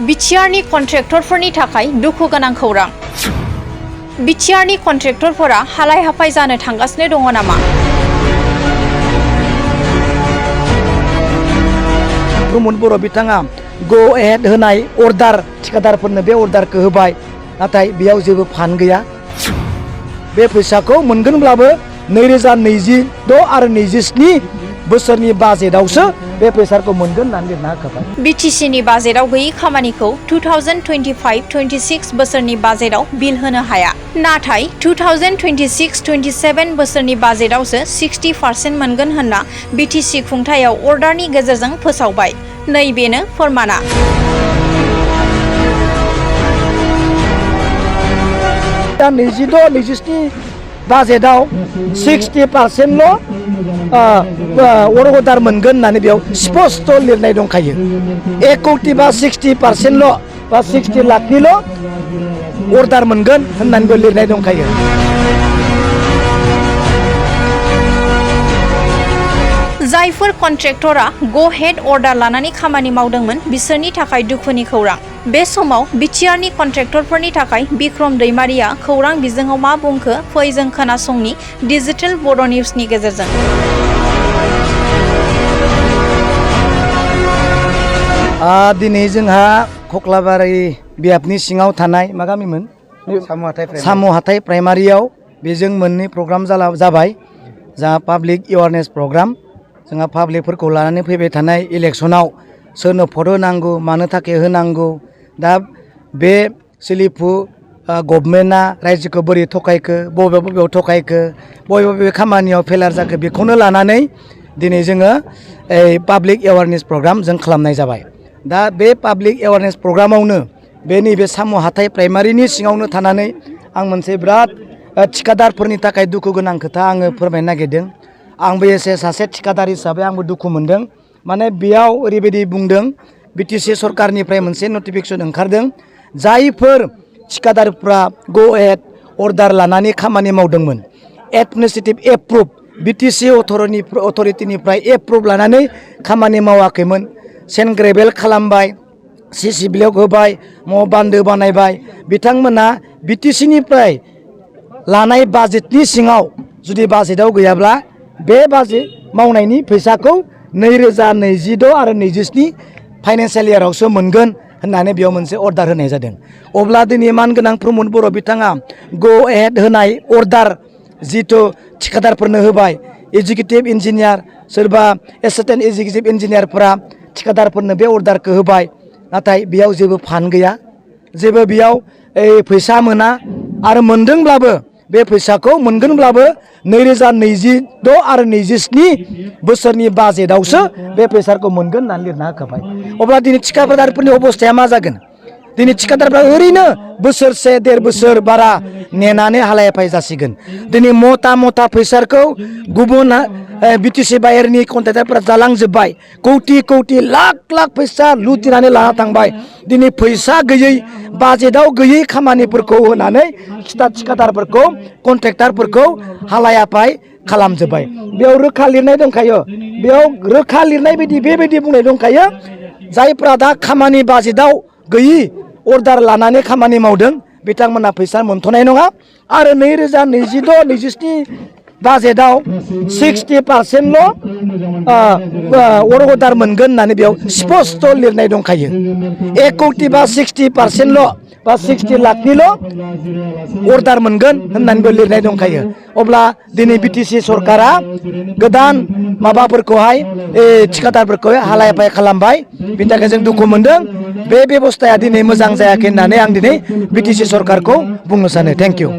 बिटिआरनि कन्ट्रेक्टरफोरनि थाखाय दुखु गोनां खौरां। बिटिआरनि कन्ट्रेक्टरफोरा हालाय हाफाय जानो थांगासिनो दङ नामा? प्रमद बर' बिथाङा गो एहेड होनाय अर्डार थिकादारफोरनो बे अर्डारखौ होबाय, नाथाय बेयाव जेबो फान्ड गैया। बे फैसाखौ मोनगोनब्लाबो 2026 आरो 27 बोसोरनि बाजेटआवसो बे फैसाखौ मोनगोन होननानै लिरना होखाबाय। बिटिसिनि बाजेटआव गैयै खामानिखौ 2025-26 बोसोरनि बाजेटआव बिल होनो हाया। नाथाय 2026-27 बोसोरनि बाजेटआवसो 60% मोनगोन होनना बिटिसि खुंथायाव अर्डारनि गेजेरजों फोसावबाय। नैबेनो फोरमाना। दा 26-27 बाजेटआव 60%ल' अर्डार मोनगोन होननानै बेयाव स्पष्ट लिरनाय दंखायो। 1 कौटि बा 60%ल' बा 60 लाखनिल' अर्डार मोनगोन होननानैबो लिरनाय दंखायो। जायफोर कन्ट्रेक्टरा गो हेड अर्डार लानानै खामानि मावदोंमोन बिसोरनि थाखाय दुखुनि खौरां। बे समाव बिटिआरनि कन्ट्रेक्टरफोरनि थाखाय बिक्रम दैमारिया खौरां बिजोङाव मा बुंखो फै जों खोनासंनि डिजिटेल बर' निउसनि गेजेरजों। दिनै जोंहा खख्लाबारि बियाबनि सिङाव थानाय मा गामिमोन? साम' हाथाय प्राइमारियाव बेजों मोननै प्रग्राम जाबाय। जोंहा पाब्लिक एवारनेस प्रग्राम। जोंहा पाब्लिकफोरखौ लानानै फैबाय थानाय इलेक्सनाव सोरनो भट होनांगौ, मानो थाखाय होनांगौ, दा बे सोलिफु गभर्नमेन्टआ रायजोखौ बोरै थगायखो, बबेयाव थगायखो, बबे खामानियाव फेलार जाखो, बेखौनो लानानै दिनै जोङो पाब्लिक एवारनेस प्रग्राम जों खालामनाय जाबाय। दा बे पाब्लिक एवारनेस प्रग्रामावनो बे नैबे साम' हाथाय प्राइमारिनि सिङावनो थानानै आं मोनसे बिराद थिकादारफोरनि थाखाय दुखु गोनां खोथा आङो फोरमायनो नागिरदों। आंबो एसे सासे थिकादार हिसाबै आंबो दुखु मोनदों। माने बेयाव ओरैबायदि बुंदों, बिटिसि सरकारनिफ्राय मोनसे नटिफिकेसन ओंखारदों, जायफोर थिकादारफ्रा गो एहेड अर्डार लानानै खामानि मावदोंमोन, एडमिनिस्ट्रेटिभ एप्रुभ बिटिसि अथरिटिनिफ्राय एप्रुभ लानानै खामानि मावाखैमोन, सेन्ड ग्रेभेल खालामबाय, सिसि ब्लक होबाय, बान्दो बानायबाय, बिथांमोना बिटिसिनिफ्राय लानाय बाजेटनि सिङाव जुदि बाजेटआव गैयाब्ला बे बाजेट मावनायनि फैसाखौ 2026 आरो 27 फाइनान्सियेल इयारावसो मोनगोन होननानै बेयाव मोनसे अर्डार होनाय जादों। अब्ला दिनै मानगोनां प्रमद बर' बिथाङा गो एहेड होनाय अर्डार जिथु थिकादारफोरनो होबाय, एजुकेटिभ इन्जिनियार सोरबा एसिस्टेन्ट एजुकेटिभ इन्जिनियारफोरा थिकादारफोरनो बे अर्डारखौ होबाय, नाथाय बेयाव जेबो फान्ड गैया, जेबो बेयाव फैसा मोना, आरो मोनदोंब्लाबो बे फैसाखौ मोनगोनब्लाबो 2026 आरो 27 बोसोरनि बाजेटआवसो बे फैसाखौ मोनगोन होननानै लिरना होखाबाय। अब्ला दिनै थिकादारफोरनि अबस्थाया मा जागोन? दिनै थिकादारफ्रा ओरैनो बोसोरसे 1.5 बोसोर बारा नेनानै हालाय हाफाय जासिगोन। दिनै मता फैसाखौ गुबुन बिटिसि बाहेरनि कन्ट्रेक्टरफोरा जालांजोब्बाय, कौटि लाख फैसा लुटिनानै लाना थांबाय। दिनै फैसा गैयै, बाजेटआव गैयै खामानिफोरखौ होनानै थिकादारफोरखौ, कन्ट्रेक्टरफोरखौ हालाय हाफाय खालामजोब्बाय। बेयाव रोखा लिरनाय दंखायो, बेयाव रोखा लिरनाय बायदि बेबायदि बुंनाय दंखायो, जायफ्रा दा खामानि बाजेटआव गैयि अर्डार लानानै खामानि मावदों बिथांमोना फैसा मोनथ'नाय नङा, आरो 2026-27 बाजेटआव 60%ल' अर्डार मोनगोन होननानै बेयाव स्पष्ट लिरनाय दंखायो। 1 कौटि बा 60%ल' बा 60 लाखनिल' अर्डार मोनगोन होननानैबो लिरनाय दंखायो। अब्ला दिनै बिटिसि सरकारा गोदान माबाफोरखौहाय थिकादारफोरखौ हालाय हाफाय खालामबाय, बिनि थाखाय जों दुखु मोनदों। बे बेबस्थाया दिनै मोजां जायाखै होननानै आं दिनै बिटिसि सरकारखौ बुंनो सानो। Thank you.